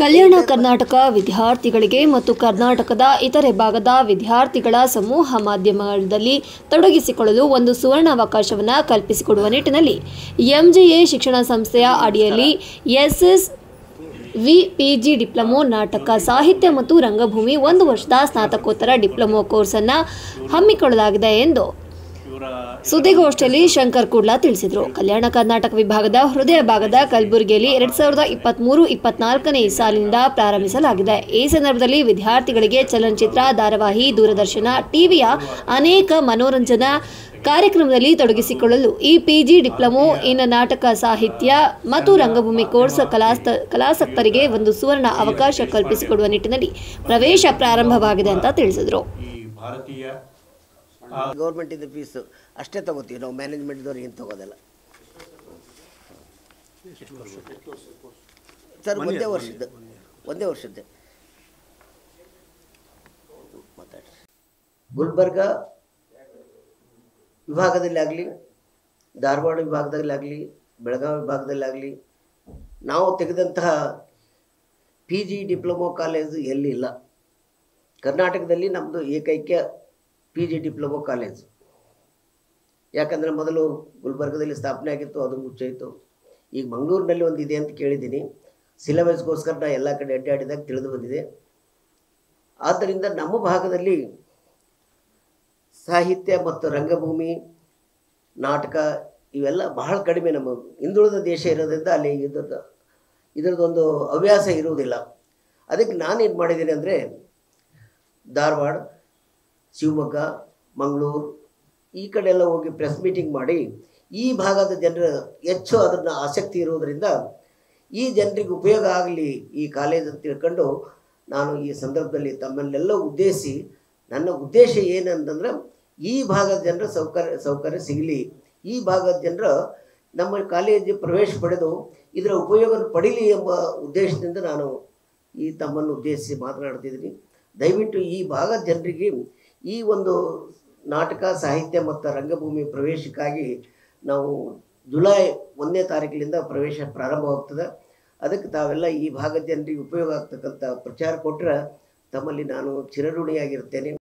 ಕಲ್ಯಾಣ ಕರ್ನಾಟಕ ವಿದ್ಯಾರ್ಥಿಗಳಿಗೆ ಮತ್ತು ಕರ್ನಾಟಕದ ಇತರೆ ಭಾಗದ ವಿದ್ಯಾರ್ಥಿಗಳ ಸಮೂಹ ಮಾಧ್ಯಮದಲ್ಲಿ ತೊಡಗಿಸಿಕೊಳ್ಳಲು ಒಂದು ಸುವರ್ಣಾವಕಾಶವನ್ನು ಕಲ್ಪಿಸಿಕೊಡುವ ನಿಟ್ಟಿನಲ್ಲಿ ಎಂಜಿಎ ಶಿಕ್ಷಣ ಸಂಸ್ಥೆಯ ಅಡಿಯಲ್ಲಿ ಎಸ್ಎಸ್ವಿ ಡಿಪ್ಲೊಮೊ ನಾಟಕ ಸಾಹಿತ್ಯ ಮತ್ತು ರಂಗಭೂಮಿ 1 ವರ್ಷದ ಸ್ನಾತಕೋತ್ತರ ಡಿಪ್ಲೊಮೊ ಕೋರ್ಸ್ ಅನ್ನು ಹಮ್ಮಿಕೊಳ್ಳಲಾಗಿದೆ ಎಂದು ಸುದ್ದಿಗೋಷ್ಠಿಯಲ್ಲಿ ಶಂಕರ್ ಕುಡ್ಲಾ ತಿಳಿಸಿದರು. ಕಲ್ಯಾಣ ಕರ್ನಾಟಕ ವಿಭಾಗದ ಹೃದಯ ಭಾಗದ ಕಲಬುರಗಿಯಲ್ಲಿ 2023-24ನೇ ಸಾಲಿನಿಂದ ಪ್ರಾರಂಭಿಸಲಾಗಿದೆ. ಈ ಸಂದರ್ಭದಲ್ಲಿ ವಿದ್ಯಾರ್ಥಿಗಳಿಗೆ ಚಲನಚಿತ್ರ, ಧಾರಾವಾಹಿ, ದೂರದರ್ಶನ, ಟಿವಿಯ ಅನೇಕ ಮನೋರಂಜನಾ ಕಾರ್ಯಕ್ರಮದಲ್ಲಿ ತೊಡಗಿಸಿಕೊಳ್ಳಲು ಈ ಪಿಜಿ ಡಿಪ್ಲೊಮೊ ಇನ್ ನಾಟಕ ಸಾಹಿತ್ಯ ಮತ್ತು ರಂಗಭೂಮಿ ಕೋರ್ಸ್ ಕಲಾಸಕ್ತರಿಗೆ ಒಂದು ಸುವರ್ಣ ಅವಕಾಶ ಕಲ್ಪಿಸಿಕೊಡುವ ನಿಟ್ಟಿನಲ್ಲಿ ಪ್ರವೇಶ ಪ್ರಾರಂಭವಾಗಿದೆ ಅಂತ ತಿಳಿಸಿದರು. ಗೌರ್ಮೆಂಟ್ ಇಂದ ಫೀಸ್ ಅಷ್ಟೇ ತಗೋತೀವಿ ನಾವು, ಮ್ಯಾನೇಜ್ಮೆಂಟ್ದವ್ರು ಏನು ತಗೋದಲ್ಲ ಸರ್. ಒಂದೇ ವರ್ಷದ್ದೆ ಮಾತಾಡ್ರಿ. ಗುಲ್ಬರ್ಗ ವಿಭಾಗದಲ್ಲಿ ಆಗಲಿ, ಧಾರವಾಡ ವಿಭಾಗದಲ್ಲಾಗಲಿ, ಬೆಳಗಾವಿ ವಿಭಾಗದಲ್ಲಾಗಲಿ ನಾವು ತೆಗೆದಂತಹ ಪಿ ಜಿ ಡಿಪ್ಲೊಮೊ ಕಾಲೇಜು ಎಲ್ಲಿ ಇಲ್ಲ. ಕರ್ನಾಟಕದಲ್ಲಿ ನಮ್ಮದು ಏಕೈಕ ಪಿ ಜಿ ಡಿಪ್ಲೊಮೊ ಕಾಲೇಜು. ಯಾಕಂದರೆ ಮೊದಲು ಗುಲ್ಬರ್ಗದಲ್ಲಿ ಸ್ಥಾಪನೆ ಆಗಿತ್ತು, ಅದು ಮುಚ್ಚೋಯಿತು. ಈಗ ಮಂಗಳೂರಿನಲ್ಲಿ ಒಂದು ಇದೆ ಅಂತ ಕೇಳಿದ್ದೀನಿ. ಸಿಲೆಬಸ್ಗೋಸ್ಕರ ನಾನು ಎಲ್ಲ ಕಡೆ ಅಡ್ಡಾಡಿದಾಗ ತಿಳಿದು ಬಂದಿದೆ. ಆದ್ದರಿಂದ ನಮ್ಮ ಭಾಗದಲ್ಲಿ ಸಾಹಿತ್ಯ ಮತ್ತು ರಂಗಭೂಮಿ, ನಾಟಕ ಇವೆಲ್ಲ ಬಹಳ ಕಡಿಮೆ. ನಮ್ಮ ಹಿಂದುಳಿದ ದೇಶ ಇರೋದ್ರಿಂದ ಅಲ್ಲಿ ಇದರದೊಂದು ಹವ್ಯಾಸ ಇರುವುದಿಲ್ಲ. ಅದಕ್ಕೆ ನಾನೇನು ಮಾಡಿದ್ದೀನಿ ಅಂದರೆ ಧಾರವಾಡ, ಶಿವಮೊಗ್ಗ, ಮಂಗಳೂರು ಈ ಕಡೆ ಎಲ್ಲ ಹೋಗಿ ಪ್ರೆಸ್ ಮೀಟಿಂಗ್ ಮಾಡಿ ಈ ಭಾಗದ ಜನರು ಹೆಚ್ಚು ಅದನ್ನು ಆಸಕ್ತಿ ಇರುವುದರಿಂದ ಈ ಜನರಿಗೆ ಉಪಯೋಗ ಆಗಲಿ ಈ ಕಾಲೇಜ್ ಅಂತ ತಿಳ್ಕೊಂಡು ನಾನು ಈ ಸಂದರ್ಭದಲ್ಲಿ ತಮ್ಮನ್ನೆಲ್ಲ ಉದ್ದೇಶಿಸಿ, ನನ್ನ ಉದ್ದೇಶ ಏನಂತಂದ್ರೆ ಈ ಭಾಗದ ಜನರ ಸೌಕರ್ಯ ಸಿಗಲಿ, ಈ ಭಾಗದ ಜನರು ನಮ್ಮ ಕಾಲೇಜ್ ಪ್ರವೇಶ ಪಡೆದು ಇದರ ಉಪಯೋಗ ಪಡೀಲಿ ಎಂಬ ಉದ್ದೇಶದಿಂದ ನಾನು ಈ ತಮ್ಮನ್ನು ಉದ್ದೇಶಿಸಿ ಮಾತನಾಡ್ತಿದ್ದೀನಿ. ದಯವಿಟ್ಟು ಈ ಭಾಗದ ಜನರಿಗೆ ಈ ಒಂದು ನಾಟಕ, ಸಾಹಿತ್ಯ ಮತ್ತು ರಂಗಭೂಮಿ ಪ್ರವೇಶಕ್ಕಾಗಿ ನಾವು ಜುಲೈ 1ನೇ ತಾರೀಕಿನಿಂದ ಪ್ರವೇಶ ಪ್ರಾರಂಭವಾಗ್ತದೆ. ಅದಕ್ಕೆ ತಾವೆಲ್ಲ ಈ ಭಾಗದ ಜನರಿಗೆ ಉಪಯೋಗ ಆಗ್ತಕ್ಕಂಥ ಪ್ರಚಾರ ಕೊಟ್ಟರೆ ತಮ್ಮಲ್ಲಿ ನಾನು ಚಿರಋಣಿಯಾಗಿರ್ತೇನೆ.